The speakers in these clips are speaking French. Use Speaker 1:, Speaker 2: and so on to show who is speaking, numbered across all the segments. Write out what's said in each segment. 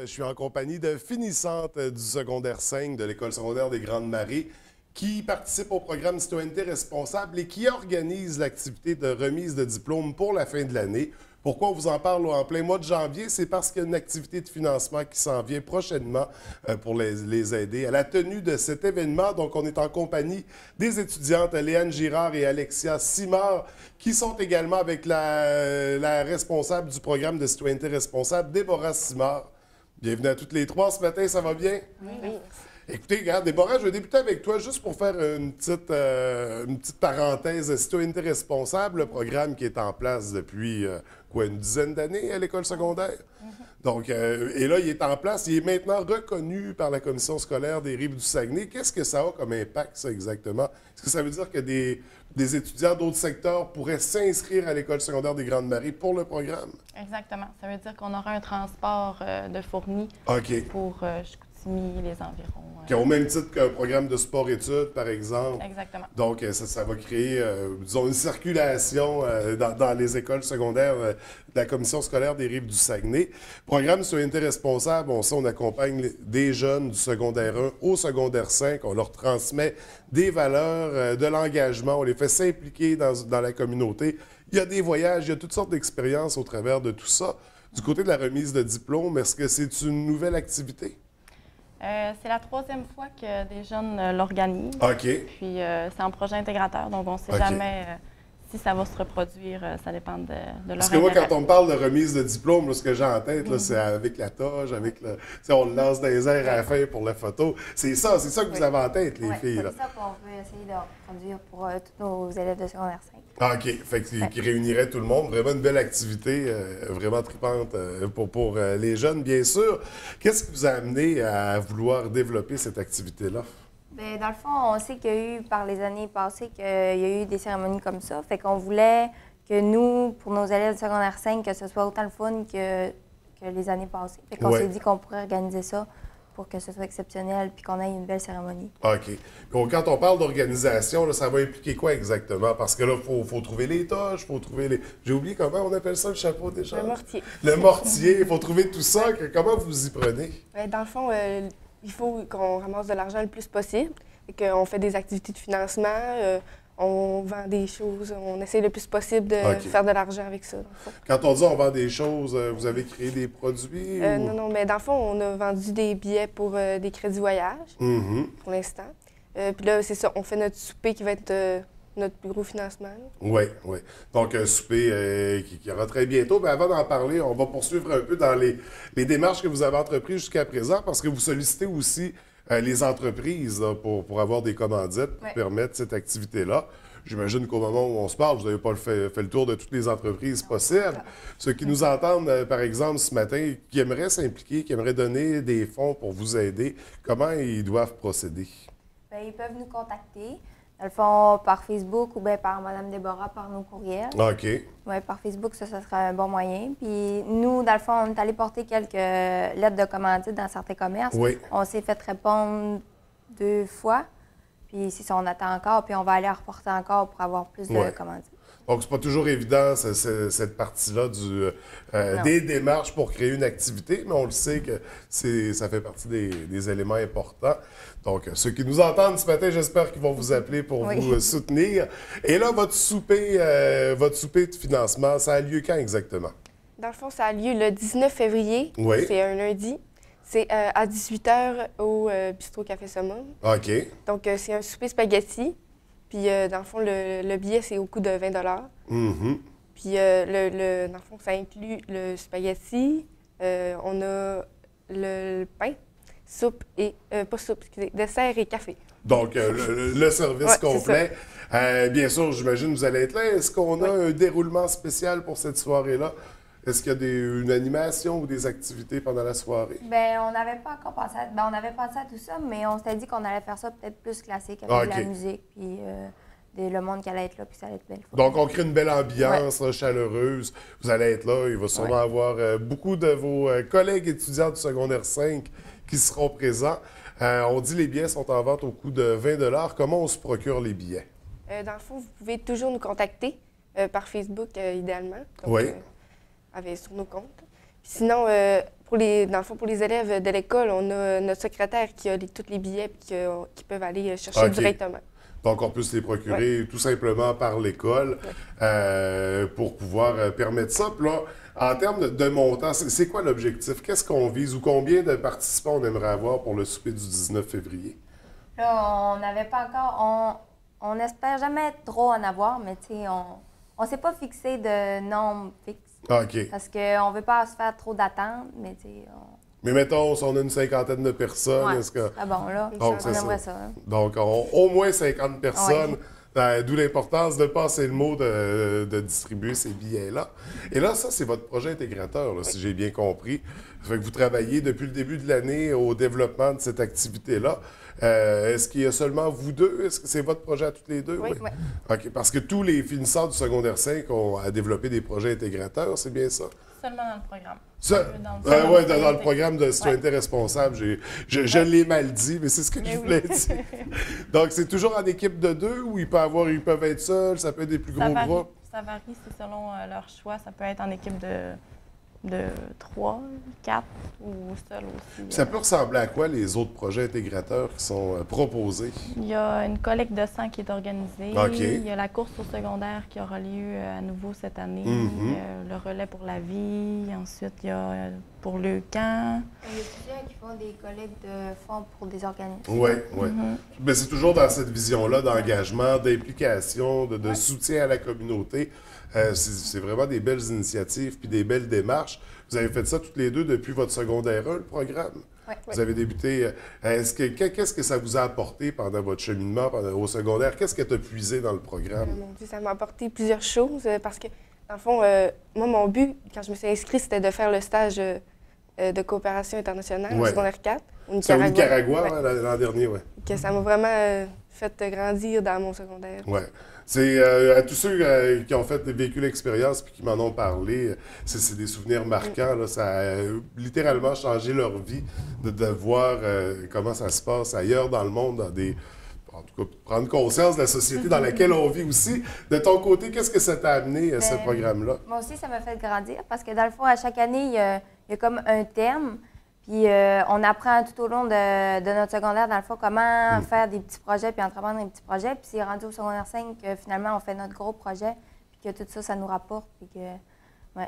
Speaker 1: Je suis en compagnie de finissantes du secondaire 5 de l'École secondaire des Grandes Marais qui participent au programme Citoyenneté responsable et qui organisent l'activité de remise de diplôme pour la fin de l'année. Pourquoi on vous en parle en plein mois de janvier? C'est parce qu'il y a une activité de financement qui s'en vient prochainement pour les aider à la tenue de cet événement. Donc, on est en compagnie des étudiantes Léane Girard et Alexia Simard, qui sont également avec la responsable du programme de citoyenneté responsable, Déborah Simard. Bienvenue à toutes les trois ce matin, ça va bien?
Speaker 2: Oui.
Speaker 1: Écoutez, regarde, Déborah, je vais débuter avec toi juste pour faire une petite parenthèse. Citoyenneté responsable, le programme qui est en place depuis une dizaine d'années à l'école secondaire. Donc, et là, il est en place, il est maintenant reconnu par la commission scolaire des Rives du Saguenay. Qu'est-ce que ça a comme impact, ça, exactement? Est-ce que ça veut dire que des étudiants d'autres secteurs pourraient s'inscrire à l'école secondaire des Grandes Marais pour le programme?
Speaker 2: Exactement. Ça veut dire qu'on aura un transport de fournis pour Chicoutimi, les environs.
Speaker 1: Au même titre qu'un programme de sport-études, par exemple.
Speaker 2: Exactement.
Speaker 1: Donc, ça va créer, disons, une circulation dans les écoles secondaires de la commission scolaire des Rives du Saguenay. Programme Citoyenneté responsable, on accompagne des jeunes du secondaire 1 au secondaire 5. On leur transmet des valeurs, de l'engagement. On les fait s'impliquer dans la communauté. Il y a des voyages, il y a toutes sortes d'expériences au travers de tout ça. Du côté de la remise de diplôme, est-ce que c'est une nouvelle activité?
Speaker 2: C'est la troisième fois que des jeunes l'organisent.
Speaker 1: OK.
Speaker 2: Puis c'est un projet intégrateur, donc on ne sait jamais si ça va se reproduire. Ça dépend de leur
Speaker 1: Parce que moi,
Speaker 2: intérêt.
Speaker 1: quand on me parle de remise de diplôme, là, ce que j'ai en tête, là, c'est avec la toge, on le lance dans les airs à la fin pour la photo. C'est ça que vous avez en tête, les filles.
Speaker 3: C'est ça qu'on veut essayer de reproduire pour tous nos élèves de secondaire 5.
Speaker 1: Ah, OK. Fait que, qui réunirait tout le monde. Vraiment une belle activité, vraiment tripante pour les jeunes, bien sûr. Qu'est-ce qui vous a amené à vouloir développer cette activité-là?
Speaker 3: Bien, dans le fond, on sait qu'il y a eu, par les années passées, qu'il y a eu des cérémonies comme ça. Fait qu'on voulait que nous, pour nos élèves de secondaire 5, que ce soit autant le fun que les années passées. Fait qu'on s'est dit qu'on pourrait organiser ça pour que ce soit exceptionnel puis qu'on ait une belle cérémonie.
Speaker 1: OK. Donc, quand on parle d'organisation, là, ça va impliquer quoi exactement? Parce que là, il faut trouver les toches, il faut trouver les... J'ai oublié comment on appelle ça, le chapeau déjà?
Speaker 4: Le mortier.
Speaker 1: Le mortier, il faut trouver tout ça. Comment vous y prenez?
Speaker 4: Dans le fond, il faut qu'on ramasse de l'argent le plus possible. Et qu'on fait des activités de financement, on vend des choses, on essaie le plus possible de faire de l'argent avec ça. Dans le fond.
Speaker 1: Quand on dit on vend des choses, vous avez créé des produits?
Speaker 4: Non, mais dans le fond, on a vendu des billets pour des crédits voyage pour l'instant. Puis là, c'est ça, on fait notre souper qui va être notre plus gros financement. Oui.
Speaker 1: Donc, un souper qui aura très bientôt. Mais avant d'en parler, on va poursuivre un peu dans les démarches que vous avez entreprises jusqu'à présent parce que vous sollicitez aussi les entreprises là, pour avoir des commandites pour permettre cette activité-là. J'imagine qu'au moment où on se parle, vous n'avez pas fait le tour de toutes les entreprises possibles. Ceux qui nous entendent, par exemple, ce matin, qui aimeraient s'impliquer, qui aimeraient donner des fonds pour vous aider, comment ils doivent procéder?
Speaker 3: Bien, ils peuvent nous contacter. Dans le fond, par Facebook ou bien par Mme Déborah, par nos courriels.
Speaker 1: OK.
Speaker 3: Oui, par Facebook, ça sera un bon moyen. Puis nous, dans le fond, on est allé porter quelques lettres de commandite dans certains commerces.
Speaker 1: Oui.
Speaker 3: On s'est fait répondre 2 fois. Puis si on attend encore, puis on va aller en reporter encore pour avoir plus de commandites.
Speaker 1: Donc, c'est pas toujours évident, cette partie-là des démarches pour créer une activité, mais on le sait que ça fait partie des éléments importants. Donc, ceux qui nous entendent ce matin, j'espère qu'ils vont vous appeler pour vous soutenir. Et là, votre souper de financement, ça a lieu quand exactement?
Speaker 4: Dans le fond, ça a lieu le 19 février.
Speaker 1: Oui.
Speaker 4: C'est un lundi. C'est à 18h au Bistrot Café Summum.
Speaker 1: OK.
Speaker 4: Donc, c'est un souper spaghetti. Puis, dans le fond, le billet, c'est au coût de 20
Speaker 1: Mm-hmm.
Speaker 4: Puis, dans le fond, ça inclut le spaghetti. On a le pain, soupe et... pas soupe, excusez, dessert et café.
Speaker 1: Donc, le service complet. Bien sûr, j'imagine que vous allez être là. Est-ce qu'on a un déroulement spécial pour cette soirée-là? Est-ce qu'il y a une animation ou des activités pendant la soirée?
Speaker 3: Bien, on n'avait pas encore pensé à... on avait pensé à tout ça, mais on s'était dit qu'on allait faire ça peut-être plus classique avec de la musique, puis le monde qui allait être là, puis ça allait être belle.
Speaker 1: Donc, on crée une belle ambiance là, chaleureuse. Vous allez être là. Il va sûrement avoir beaucoup de vos collègues étudiants du secondaire 5 qui seront présents. On dit que les billets sont en vente au coût de 20 $. Comment on se procure les billets?
Speaker 4: Dans le fond, vous pouvez toujours nous contacter par Facebook, idéalement. Donc, sur nos comptes. Puis sinon, dans le fond, pour les élèves de l'école, on a notre secrétaire qui a tous les billets et qui peuvent aller chercher directement.
Speaker 1: Donc, on peut se les procurer tout simplement par l'école pour pouvoir permettre ça. Puis là, en termes de montant, c'est quoi l'objectif? Qu'est-ce qu'on vise ou combien de participants on aimerait avoir pour le souper du 19 février?
Speaker 3: Là, on n'avait pas encore... On n'espère jamais trop en avoir, mais tu sais, on ne s'est pas fixé de nombre fixe.
Speaker 1: OK.
Speaker 3: Parce qu'on ne veut pas se faire trop d'attentes, mais tu sais...
Speaker 1: Mais mettons, si on a une cinquantaine de personnes,
Speaker 3: est-ce que... Ah bon, là,
Speaker 1: donc,
Speaker 3: on aimerait ça. Hein?
Speaker 1: Donc, au moins 50 personnes, d'où l'importance de passer le mot de distribuer ces billets-là. Et là, ça, c'est votre projet intégrateur, là, si j'ai bien compris. Ça fait que vous travaillez depuis le début de l'année au développement de cette activité-là. Est-ce qu'il y a seulement vous deux? Est-ce que c'est votre projet à toutes les deux?
Speaker 4: Oui.
Speaker 1: OK, parce que tous les finissants du secondaire 5 ont à développer des projets intégrateurs, c'est bien ça?
Speaker 2: Seulement dans le programme.
Speaker 1: Dans le programme de citoyenneté responsable, je l'ai mal dit, mais c'est ce que je voulais dire. Donc, c'est toujours en équipe de 2 ou ils peuvent être seuls, ça peut être des plus gros groupes?
Speaker 2: Ça varie, c'est selon leur choix. Ça peut être en équipe de 3, 4 ou seul aussi.
Speaker 1: Ça peut ressembler à quoi les autres projets intégrateurs qui sont proposés?
Speaker 2: Il y a une collecte de sang qui est organisée.
Speaker 1: Okay.
Speaker 2: Il y a la course au secondaire qui aura lieu à nouveau cette année. Le relais pour la vie. Ensuite, il y a pour le camp.
Speaker 3: Il y a plusieurs qui font des collectes de fonds pour des organismes.
Speaker 1: Oui. Mais c'est toujours dans cette vision-là d'engagement, d'implication, de soutien à la communauté. C'est vraiment des belles initiatives puis des belles démarches. Vous avez fait ça toutes les deux depuis votre secondaire 1, le programme?
Speaker 3: Oui.
Speaker 1: Vous avez débuté. Qu'est-ce que ça vous a apporté pendant votre cheminement au secondaire? Qu'est-ce que tu as puisé dans le programme?
Speaker 4: Mon Dieu, ça m'a apporté plusieurs choses parce que, dans le fond, moi, mon but, quand je me suis inscrite, c'était de faire le stage de coopération internationale au secondaire 4 au Nicaragua.
Speaker 1: C'est au Nicaragua l'an dernier, oui.
Speaker 4: Ça m'a vraiment fait grandir dans mon secondaire.
Speaker 1: Oui. C'est à tous ceux qui ont vécu l'expérience et qui m'en ont parlé, c'est des souvenirs marquants. Là, ça a littéralement changé leur vie de voir comment ça se passe ailleurs dans le monde, en tout cas, prendre conscience de la société dans laquelle on vit aussi. De ton côté, qu'est-ce que ça t'a amené, ce programme-là?
Speaker 3: Moi aussi, ça m'a fait grandir parce que dans le fond, à chaque année, il y a comme un thème. Puis on apprend tout au long de notre secondaire, dans le fond, comment faire des petits projets puis entreprendre des petits projets. Puis c'est rendu au secondaire 5 que finalement, on fait notre gros projet puis que tout ça, ça nous rapporte. Puis que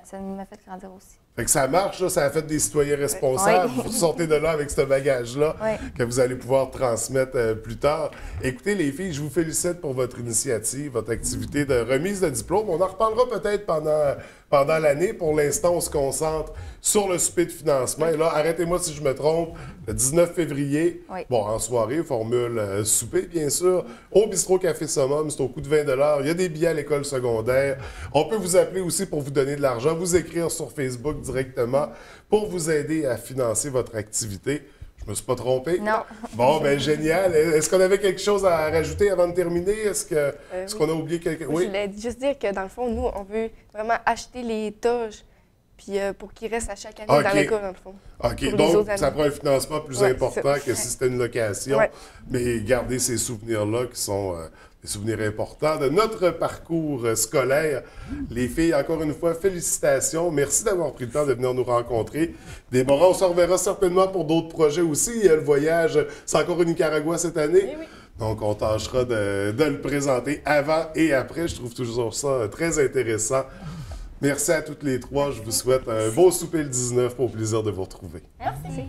Speaker 3: ça m'a fait grandir aussi.
Speaker 1: Fait que ça marche, là, ça a fait des citoyens responsables. Vous sortez de là avec ce bagage-là que vous allez pouvoir transmettre plus tard. Écoutez, les filles, je vous félicite pour votre initiative, votre activité de remise de diplôme. On en reparlera peut-être pendant l'année. Pour l'instant, on se concentre sur le souper de financement. Et là, arrêtez-moi si je me trompe, le 19 février, en soirée, formule souper, bien sûr, au Bistrot Café Summum, c'est au coût de 20 $. Il y a des billets à l'école secondaire. On peut vous appeler aussi pour vous donner de l'argent, vous écrire sur Facebook directement pour vous aider à financer votre activité. Je me suis pas trompé?
Speaker 3: Non.
Speaker 1: Bon, bien, génial. Est-ce qu'on avait quelque chose à rajouter avant de terminer? Est-ce qu'on a oublié quelque chose?
Speaker 4: Oui, je voulais juste dire que, dans le fond, nous, on veut vraiment acheter les toges puis pour qu'ils restent à chaque année dans l'école, dans le fond.
Speaker 1: OK. Donc, ça prend un financement plus important que si c'était une location. Mais gardez ces souvenirs-là qui sont des souvenirs importants de notre parcours scolaire. Les filles, encore une fois, félicitations. Merci d'avoir pris le temps de venir nous rencontrer. Déborah, on se reverra certainement pour d'autres projets aussi. Le voyage, c'est encore au Nicaragua cette année.
Speaker 2: Oui.
Speaker 1: Donc, on tâchera de le présenter avant et après. Je trouve toujours ça très intéressant. Merci à toutes les trois. Je vous souhaite un beau souper le 19 au plaisir de vous retrouver.
Speaker 3: Merci.